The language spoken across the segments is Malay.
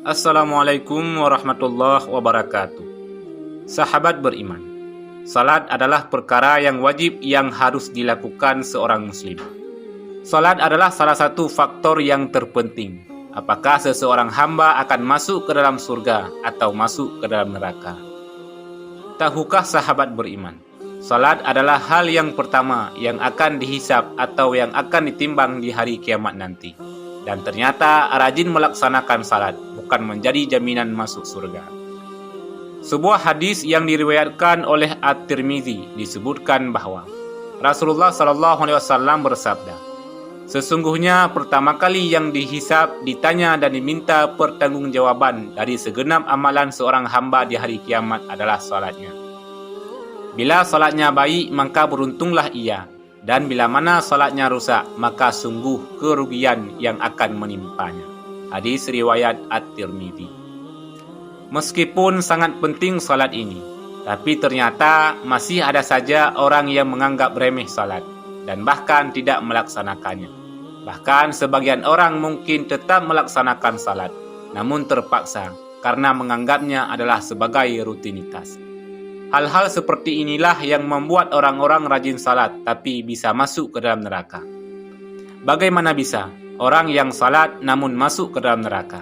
Assalamualaikum warahmatullahi wabarakatuh. Sahabat beriman, salat adalah perkara yang wajib yang harus dilakukan seorang muslim. Salat adalah salah satu faktor yang terpenting. Apakah seseorang hamba akan masuk ke dalam surga atau masuk ke dalam neraka? Tahukah sahabat beriman, salat adalah hal yang pertama yang akan dihisab atau yang akan ditimbang di hari kiamat nanti. Dan ternyata rajin melaksanakan salat bukan menjadi jaminan masuk surga. Sebuah hadis yang diriwayatkan oleh At-Tirmizi disebutkan bahwa Rasulullah SAW bersabda, sesungguhnya pertama kali yang dihisab, ditanya dan diminta pertanggungjawaban dari segenap amalan seorang hamba di hari kiamat adalah salatnya. Bila salatnya baik, maka beruntunglah ia. Dan bila mana salatnya rusak, maka sungguh kerugian yang akan menimpanya. Hadis riwayat At-Tirmizi. Meskipun sangat penting salat ini, tapi ternyata masih ada saja orang yang menganggap remeh salat dan bahkan tidak melaksanakannya. Bahkan sebagian orang mungkin tetap melaksanakan salat, namun terpaksa karena menganggapnya adalah sebagai rutinitas. Hal-hal seperti inilah yang membuat orang-orang rajin salat tapi bisa masuk ke dalam neraka. Bagaimana bisa orang yang salat namun masuk ke dalam neraka?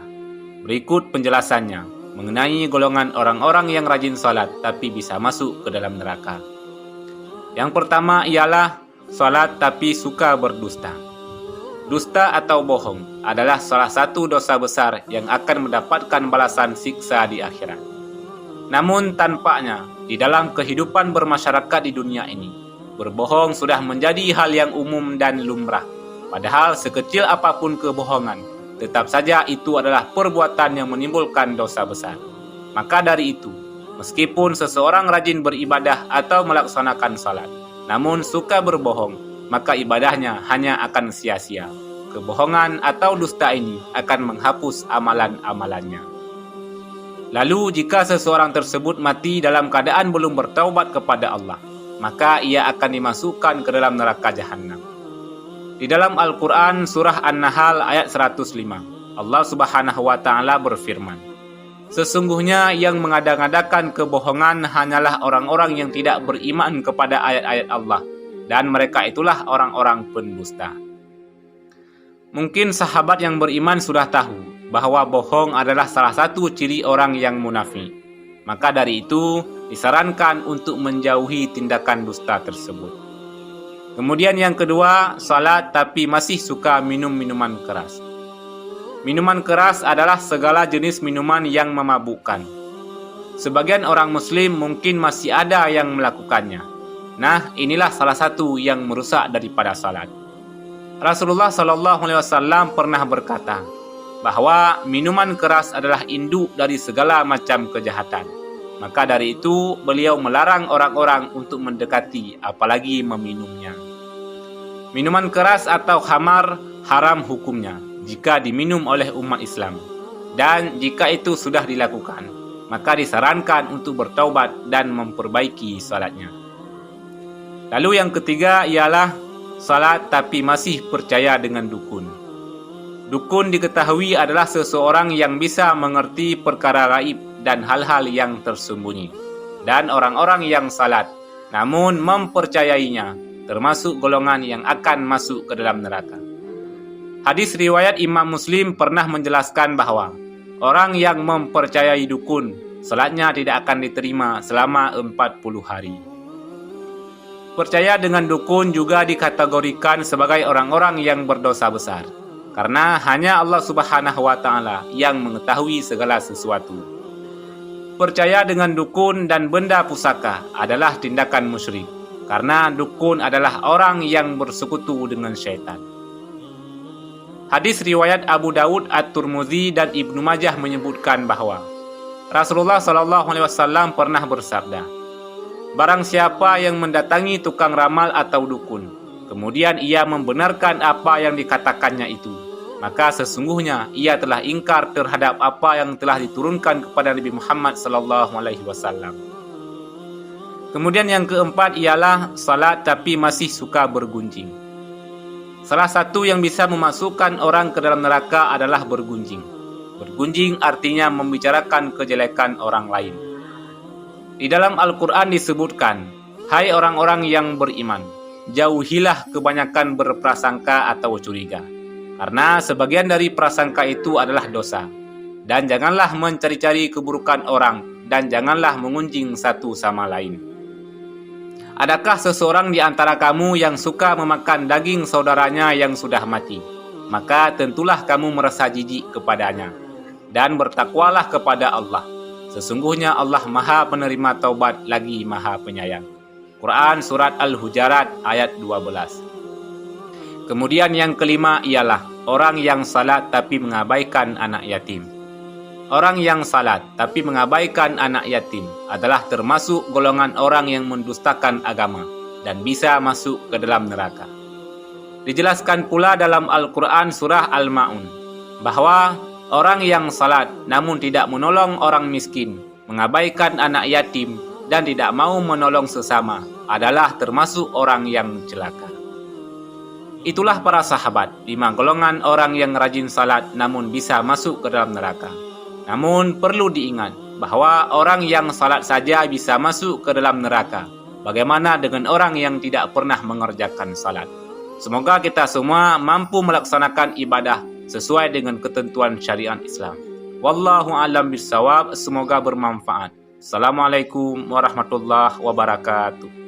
Berikut penjelasannya mengenai golongan orang-orang yang rajin salat tapi bisa masuk ke dalam neraka. Yang pertama ialah salat tapi suka berdusta. Dusta atau bohong adalah salah satu dosa besar yang akan mendapatkan balasan siksa di akhirat. Namun tampaknya di dalam kehidupan bermasyarakat di dunia ini, berbohong sudah menjadi hal yang umum dan lumrah. Padahal sekecil apapun kebohongan, tetap saja itu adalah perbuatan yang menimbulkan dosa besar. Maka dari itu, meskipun seseorang rajin beribadah atau melaksanakan salat, namun suka berbohong, maka ibadahnya hanya akan sia-sia. Kebohongan atau dusta ini akan menghapus amalan-amalannya. Lalu jika seseorang tersebut mati dalam keadaan belum bertaubat kepada Allah, maka ia akan dimasukkan ke dalam neraka jahanam. Di dalam Al-Quran surah An-Nahl ayat 105, Allah Subhanahu wa Ta'ala berfirman, sesungguhnya yang mengada-ngadakan kebohongan hanyalah orang-orang yang tidak beriman kepada ayat-ayat Allah, dan mereka itulah orang-orang pendusta. Mungkin sahabat yang beriman sudah tahu bahwa bohong adalah salah satu ciri orang yang munafik. Maka dari itu disarankan untuk menjauhi tindakan dusta tersebut. Kemudian yang kedua, salat tapi masih suka minum minuman keras. Minuman keras adalah segala jenis minuman yang memabukkan. Sebagian orang muslim mungkin masih ada yang melakukannya. Nah, inilah salah satu yang merusak daripada salat. Rasulullah SAW pernah berkata bahwa minuman keras adalah induk dari segala macam kejahatan. Maka dari itu, beliau melarang orang-orang untuk mendekati, apalagi meminumnya. Minuman keras atau khamar haram hukumnya jika diminum oleh umat Islam. Dan jika itu sudah dilakukan, maka disarankan untuk bertaubat dan memperbaiki salatnya. Lalu yang ketiga ialah salat tapi masih percaya dengan dukun. Dukun diketahui adalah seseorang yang bisa mengerti perkara gaib dan hal-hal yang tersembunyi. Dan orang-orang yang salat, namun mempercayainya, termasuk golongan yang akan masuk ke dalam neraka. Hadis riwayat Imam Muslim pernah menjelaskan bahwa orang yang mempercayai dukun, salatnya tidak akan diterima selama 40 hari. Percaya dengan dukun juga dikategorikan sebagai orang-orang yang berdosa besar. Karena hanya Allah Subhanahu wa Ta'ala yang mengetahui segala sesuatu. Percaya dengan dukun dan benda pusaka adalah tindakan musyrik. Karena dukun adalah orang yang bersekutu dengan syaitan. Hadis riwayat Abu Dawud, At-Tirmizi dan Ibnu Majah menyebutkan bahwa Rasulullah SAW pernah bersabda, barang siapa yang mendatangi tukang ramal atau dukun, kemudian ia membenarkan apa yang dikatakannya itu, maka sesungguhnya ia telah ingkar terhadap apa yang telah diturunkan kepada Nabi Muhammad SAW. Kemudian yang keempat ialah salat tapi masih suka bergunjing. Salah satu yang bisa memasukkan orang ke dalam neraka adalah bergunjing. Bergunjing artinya membicarakan kejelekan orang lain. Di dalam Al-Quran disebutkan, "Hai orang-orang yang beriman, jauhilah kebanyakan berprasangka atau curiga, karena sebagian dari prasangka itu adalah dosa. Dan janganlah mencari-cari keburukan orang, dan janganlah mengunjing satu sama lain." Adakah seseorang di antara kamu yang suka memakan daging saudaranya yang sudah mati? Maka tentulah kamu merasa jijik kepadanya. Dan bertakwalah kepada Allah. Sesungguhnya Allah Maha Penerima Taubat lagi Maha Penyayang. Quran Surat Al-Hujarat ayat 12. Kemudian yang kelima ialah orang yang salat tapi mengabaikan anak yatim. Orang yang salat tapi mengabaikan anak yatim adalah termasuk golongan orang yang mendustakan agama dan bisa masuk ke dalam neraka. Dijelaskan pula dalam Al-Quran Surah Al-Ma'un bahwa orang yang salat namun tidak menolong orang miskin, mengabaikan anak yatim, dan tidak mau menolong sesama adalah termasuk orang yang celaka. Itulah para sahabat, 5 golongan orang yang rajin salat namun bisa masuk ke dalam neraka. Namun perlu diingat bahwa orang yang salat saja bisa masuk ke dalam neraka. Bagaimana dengan orang yang tidak pernah mengerjakan salat? Semoga kita semua mampu melaksanakan ibadah sesuai dengan ketentuan syariat Islam. Wallahu a'lam bishawab. Semoga bermanfaat. Assalamualaikum warahmatullahi wabarakatuh.